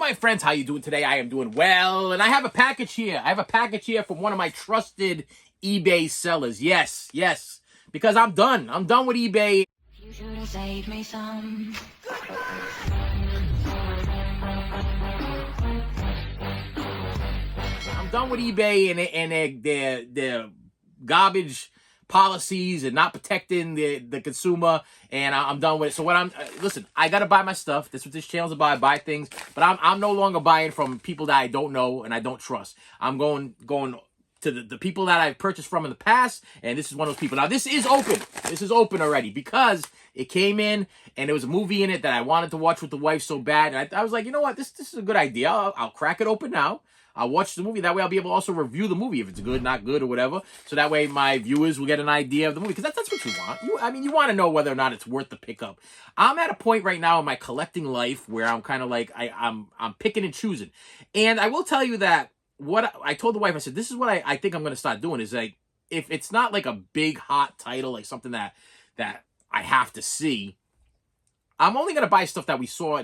my friends, how you doing today? I am doing well, and I have a package here. I have a package here from one of my trusted eBay sellers. Yes, because I'm done. I'm done with eBay. You should have saved me some. I'm done with eBay and their garbage policies and not protecting the consumer, and I'm done with it. So what listen, I gotta buy my stuff. That's what this channel's about. I buy things, but I'm no longer buying from people that I don't know and I don't trust. I'm going to the people that I've purchased from in the past, and this is one of those people. Now this is open. This is open already because it came in and there was a movie in it that I wanted to watch with the wife so bad. And I was like, you know what, this is a good idea. I'll crack it open now. I'll watch the movie. That way I'll be able to also review the movie if it's good, not good, or whatever. So that way my viewers will get an idea of the movie. Because that's what you want. You want to know whether or not it's worth the pickup. I'm at a point right now in my collecting life where I'm kind of like, I'm picking and choosing. And I will tell you that what I told the wife, I said, this is what I think I'm going to start doing is like, if it's not like a big hot title, like something that I have to see, I'm only going to buy stuff that we saw.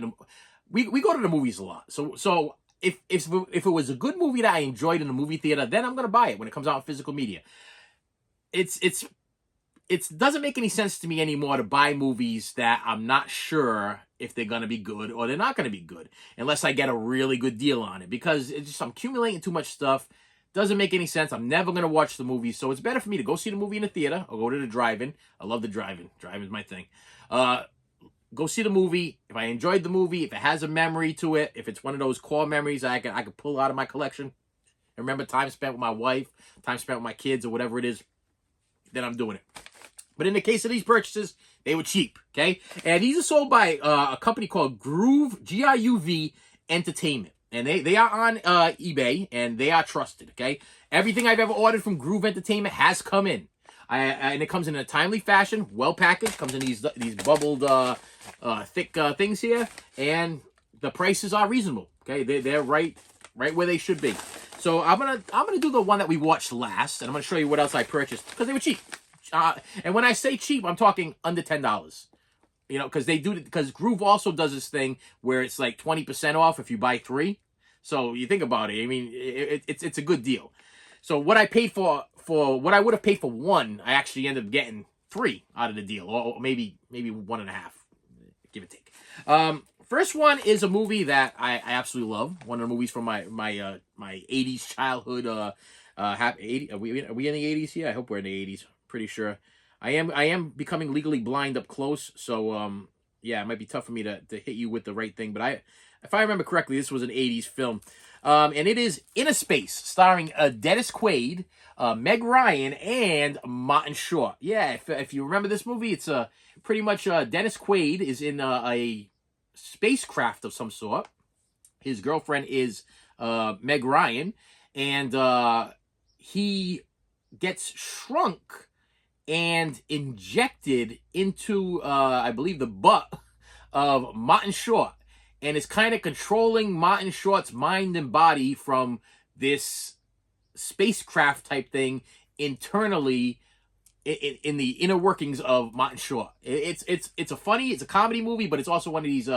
We go to the movies a lot. So if it was a good movie that I enjoyed in the movie theater, then I'm gonna buy it when it comes out in physical media. It doesn't make any sense to me anymore to buy movies that I'm not sure if they're gonna be good or they're not gonna be good, unless I get a really good deal on it. Because I'm accumulating too much stuff. Doesn't make any sense. I'm never gonna watch the movie, so it's better for me to go see the movie in the theater or go to the drive-in. I love the drive-in. Drive-in's my thing. Go see the movie. If I enjoyed the movie, if it has a memory to it, if it's one of those core memories I can pull out of my collection, and remember time spent with my wife, time spent with my kids, or whatever it is, then I'm doing it. But in the case of these purchases, they were cheap, okay? And these are sold by a company called Groove, G-R-U-V, Entertainment. And they are on eBay, and they are trusted, okay? Everything I've ever ordered from Groove Entertainment has come in. And it comes in a timely fashion, well packaged. Comes in these bubbled, thick things here, and the prices are reasonable. Okay, they're right where they should be. So I'm gonna do the one that we watched last, and I'm gonna show you what else I purchased because they were cheap. And when I say cheap, I'm talking under $10. You know, because Groove also does this thing where it's like 20% off if you buy 3. So you think about it. I mean, it's a good deal. So what I paid for what I would have paid for 1, I actually ended up getting 3 out of the deal, or maybe 1.5, give or take. First one is a movie that I absolutely love. One of the movies from my 80s childhood. Are we in the 80s? Yeah, I hope we're in the 80s. Pretty sure. I am becoming legally blind up close, so yeah, it might be tough for me to hit you with the right thing. But if I remember correctly, this was an 80s film. And it is Inner Space, starring Dennis Quaid, Meg Ryan, and Martin Short. Yeah, if you remember this movie, it's pretty much Dennis Quaid is in a spacecraft of some sort. His girlfriend is Meg Ryan, and he gets shrunk and injected into, I believe, the butt of Martin Short. And is kind of controlling Martin Short's mind and body from this spacecraft type thing internally in the inner workings of Martin Short. It's a comedy movie, but it's also one of these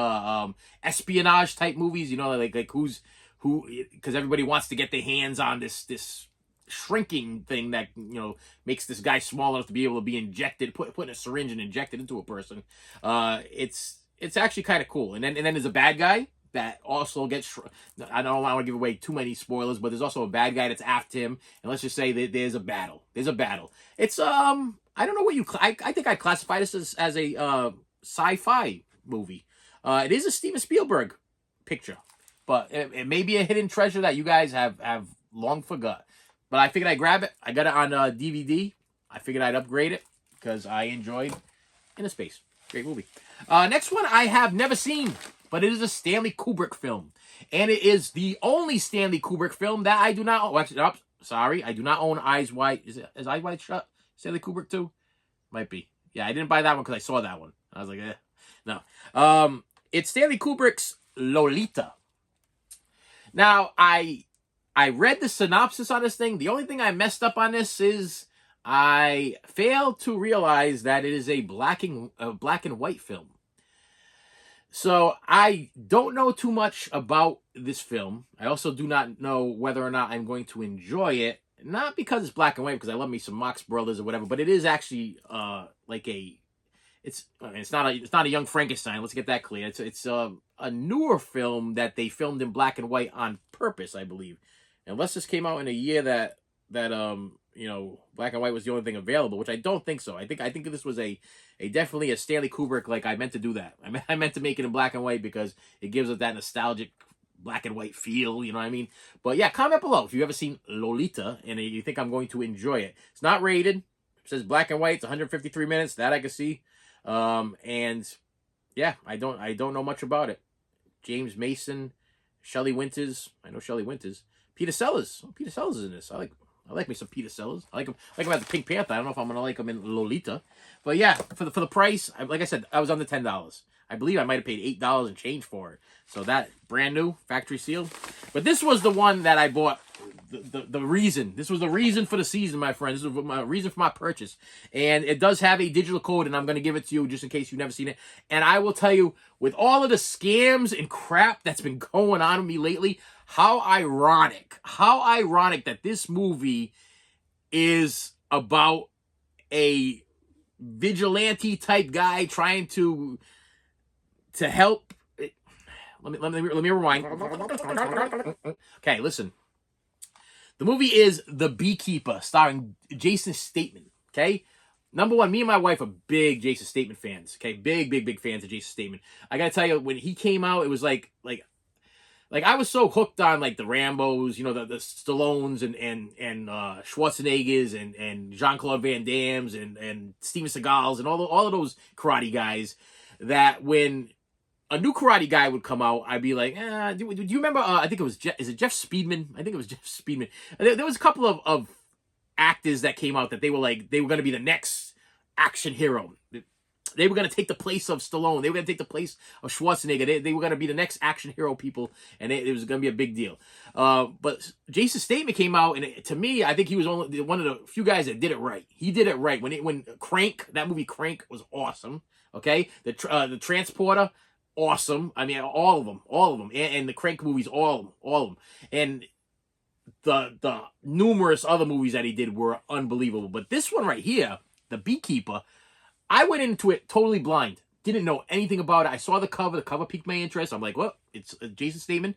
espionage type movies. You know, like who, because everybody wants to get their hands on this shrinking thing that makes this guy small enough to be able to be injected, put in a syringe and injected into a person. It's actually kind of cool. And then there's a bad guy that also gets... I don't want to give away too many spoilers, but there's also a bad guy that's after him. And let's just say that there's a battle. It's, I don't know what I think I'd classify this as a sci-fi movie. It is a Steven Spielberg picture. But it may be a hidden treasure that you guys have long forgot. But I figured I'd grab it. I got it on DVD. I figured I'd upgrade it because I enjoyed Inner Space. Great movie. Next one I have never seen, but it is a Stanley Kubrick film. And it is the only Stanley Kubrick film that I do not own. Watch it up. Sorry, I do not own Eyes Wide. Is Eyes Wide Shut Stanley Kubrick too? Might be. Yeah, I didn't buy that one because I saw that one. I was like, no. It's Stanley Kubrick's Lolita. Now, I read the synopsis on this thing. The only thing I messed up on this is I failed to realize that it is a black and white film. So I don't know too much about this film. I also do not know whether or not I'm going to enjoy it. Not because it's black and white, because I love me some Marx Brothers or whatever, but it is actually like a it's not a Young Frankenstein. Let's get that clear. It's a newer film that they filmed in black and white on purpose, I believe. Unless this came out in a year that black and white was the only thing available, which I don't think so. I think this was a definitely a Stanley Kubrick. Like, I meant to do that. I meant to make it in black and white because it gives it that nostalgic black and white feel. You know what I mean? But yeah, comment below if you've ever seen Lolita and you think I'm going to enjoy it. It's not rated. It says black and white. It's 153 minutes. That I can see. And yeah, I don't know much about it. James Mason, Shelley Winters. I know Shelley Winters. Peter Sellers. Oh, Peter Sellers is in this. I like me some Peter Sellers. I like him as the Pink Panther. I don't know if I'm gonna like him in Lolita, but yeah, for the price, like I said, I was under $10. I believe I might have paid $8 and change for it. So that brand new factory sealed. But this was the one that I bought. The reason. This was the reason for the season, my friends. This was my reason for my purchase. And it does have a digital code, and I'm going to give it to you just in case you've never seen it. And I will tell you, with all of the scams and crap that's been going on with me lately, how ironic that this movie is about a vigilante type guy trying to help. Let me rewind. Okay, listen. The movie is The Beekeeper, starring Jason Statham. Okay, number one, me and my wife are big Jason Statham fans. Okay, big fans of Jason Statham. I gotta tell you, when he came out, it was like I was so hooked on like the Rambos, the Stallones and Schwarzeneggers and Jean-Claude Van Damme's and Steven Seagal's and all of those karate guys, that when a new karate guy would come out, I'd be like, do you remember? I think it was is it Jeff Speedman? I think it was Jeff Speedman. There was a couple of actors that came out that they were going to be the next action hero. They were going to take the place of Stallone. They were going to take the place of Schwarzenegger. They were going to be the next action hero people, and it was going to be a big deal. But Jason Statham came out, and to me, I think he was only one of the few guys that did it right. He did it right. When Crank, that movie Crank was awesome. Okay, the Transporter, awesome. I mean, all of them, and the Crank movies, all of them, and the numerous other movies that he did were unbelievable. But this one right here, The Beekeeper, I went into it totally blind. Didn't know anything about it. I saw the cover. The cover piqued my interest. I'm like, well, it's Jason Statham.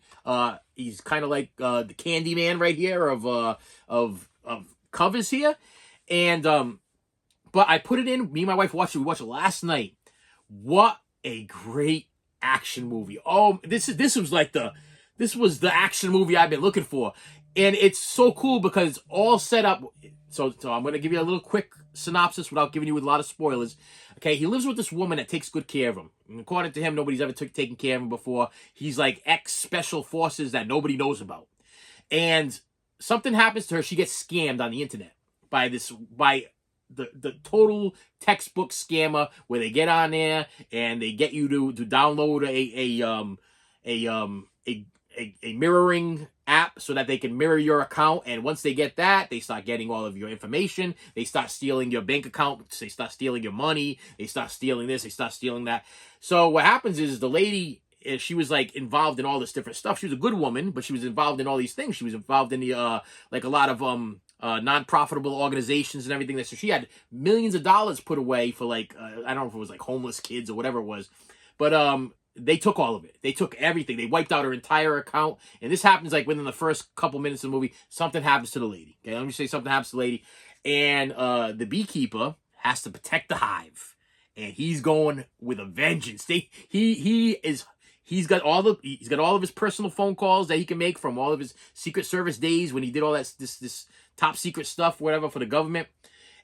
He's kind of like the Candyman right here of covers here. And but I put it in. Me and my wife watched it. We watched it last night. What a great action movie. Oh, this was the action movie I've been looking for. And it's so cool because it's all set up. So I'm going to give you a little quick synopsis without giving you a lot of spoilers. Okay, he lives with this woman that takes good care of him. And according to him, nobody's ever taken care of him before. He's like ex-special forces that nobody knows about. And something happens to her. She gets scammed on the internet by the total textbook scammer, where they get on there and they get you to download a mirroring app so that they can mirror your account. And once they get that, they start getting all of your information. They start stealing your bank account. They start stealing your money. They start stealing this. They start stealing that. So what happens is the lady, she was like involved in all this different stuff. She was a good woman, but she was involved in all these things. She was involved in the like a lot of non-profitable organizations and everything. So she had millions of dollars put away for like I don't know if it was like homeless kids or whatever it was, but they took all of it. They took everything. They wiped out her entire account. And this happens like within the first couple minutes of the movie. Something happens to the lady. Okay, let me say something happens to the lady. And the beekeeper has to protect the hive. And he's going with a vengeance. He's got all of his personal phone calls that he can make from all of his Secret Service days when he did all that this top secret stuff, whatever, for the government.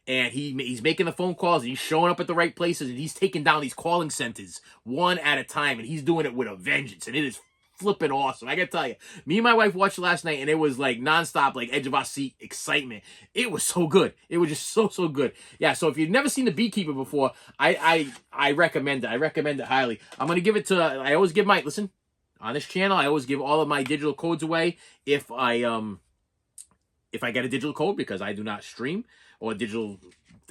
And he's making the phone calls, and he's showing up at the right places, and he's taking down these calling centers one at a time, and he's doing it with a vengeance, and it is flipping awesome. I gotta tell you, me and my wife watched it last night, and it was like nonstop, like edge of our seat excitement. It was so good. It was just so good. Yeah. So if you've never seen The Beekeeper before, I recommend it. I recommend it highly. I'm gonna give it to. I always give my listen on this channel. I always give all of my digital codes away if I get a digital code, because I do not stream or digital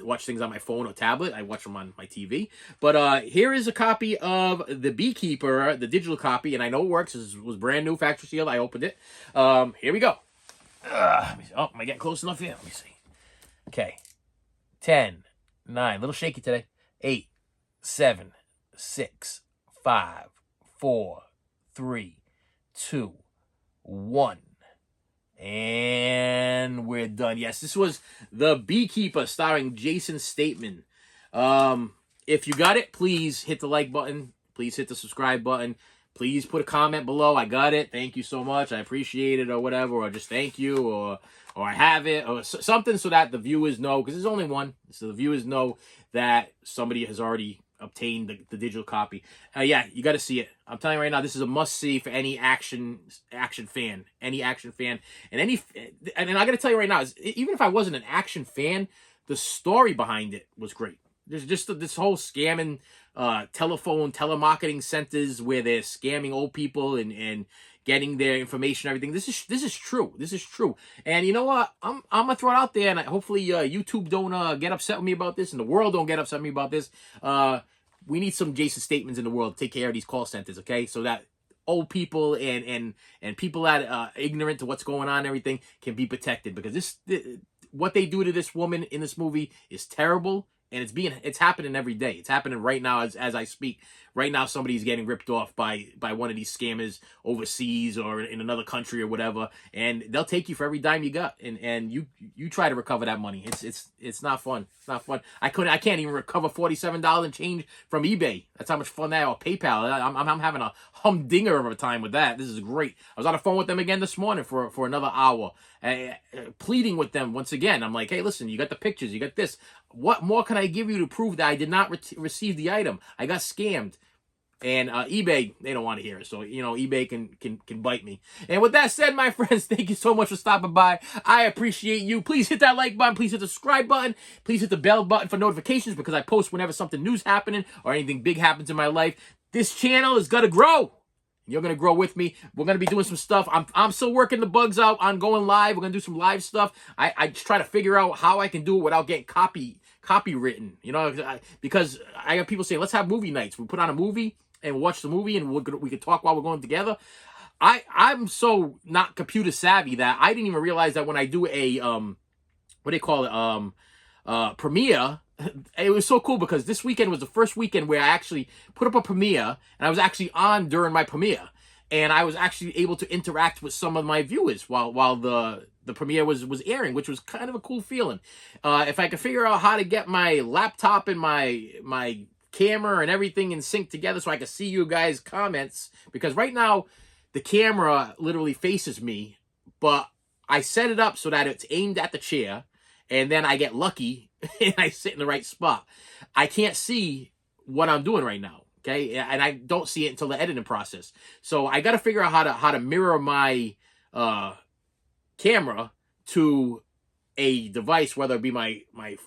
watch things on my phone or tablet. I watch them on my TV. But here is a copy of The Beekeeper, the digital copy, and I know it works. This was brand new, factory sealed. I opened it. Here we go. Oh, am I getting close enough here? Let me see. Okay. 10, 9, little shaky today. 8, 7, 6, 5, 4, 3, 2, 1. And we're done. Yes, this was The Beekeeper starring Jason Statham. If you got it, please hit the like button. Please hit the subscribe button. Please put a comment below. I got it. Thank you so much. I appreciate it, or whatever, or just thank you, or I have it, or something, so that the viewers know, because there's only one, so the viewers know that somebody has already obtained the digital copy. Yeah, you got to see it. I'm telling you right now, this is a must-see for any action fan, and I got to tell you right now, even if I wasn't an action fan, the story behind it was great. There's just this whole scamming telemarketing centers where they're scamming old people and getting their information, everything. This is true. This is true. And you know what? I'm gonna throw it out there, and hopefully YouTube don't get upset with me about this, and the world don't get upset with me about this. We need some Jason Stathams in the world to take care of these call centers, okay? So that old people and people that are ignorant to what's going on and everything can be protected, because what they do to this woman in this movie is terrible. And it's happening every day. It's happening right now as I speak. Right now, somebody's getting ripped off by one of these scammers overseas or in another country or whatever, and they'll take you for every dime you got, and you try to recover that money. It's not fun. It's not fun. I can't even recover $47 and change from eBay. That's how much fun that, or PayPal. I'm having a humdinger of a time with that. This is great. I was on the phone with them again this morning for another hour, pleading with them once again. I'm like, hey, listen, you got the pictures, you got this. What more can I give you to prove that I did not receive the item? I got scammed. And eBay, they don't want to hear it. So, eBay can bite me. And with that said, my friends, thank you so much for stopping by. I appreciate you. Please hit that like button. Please hit the subscribe button. Please hit the bell button for notifications, because I post whenever something new's happening or anything big happens in my life. This channel is going to grow. You're going to grow with me. We're going to be doing some stuff. I'm still working the bugs out on going live. We're going to do some live stuff. I just try to figure out how I can do it without getting copywritten, because I have people saying, let's have movie nights. We put on a movie and watch the movie, and we could talk while we're going together. I'm so not computer savvy that I didn't even realize that when I do a what do they call it, premiere. It was so cool, because this weekend was the first weekend where I actually put up a premiere, and I was actually on during my premiere, and I was actually able to interact with some of my viewers while the premiere was airing, which was kind of a cool feeling. If I could figure out how to get my laptop and my camera and everything in sync together so I can see you guys' comments, because right now the camera literally faces me, but I set it up so that it's aimed at the chair, and then I get lucky and I sit in the right spot. I can't see what I'm doing right now, okay? And I don't see it until the editing process. So I got to figure out how to mirror my camera to a device, whether it be my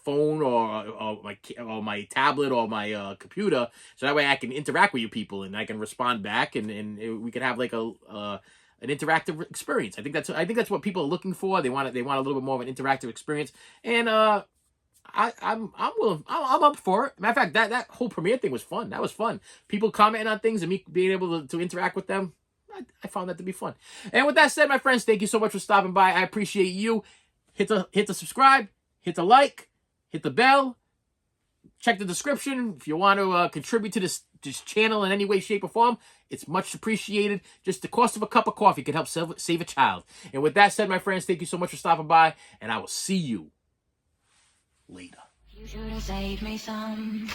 phone or my tablet or my computer, so that way I can interact with you people and I can respond back, and we can have like an interactive experience. I think that's what people are looking for. They want a little bit more of an interactive experience, and I'm willing. I'm up for it. Matter of fact, that whole premiere thing was fun. That was fun. People commenting on things and me being able to interact with them. I found that to be fun. And with that said, my friends, thank you so much for stopping by. I appreciate you. Hit the subscribe, hit the like, hit the bell. Check the description if you want to contribute to this channel in any way, shape, or form. It's much appreciated. Just the cost of a cup of coffee can help save a child. And with that said, my friends, thank you so much for stopping by, and I will see you later. You should have saved me some.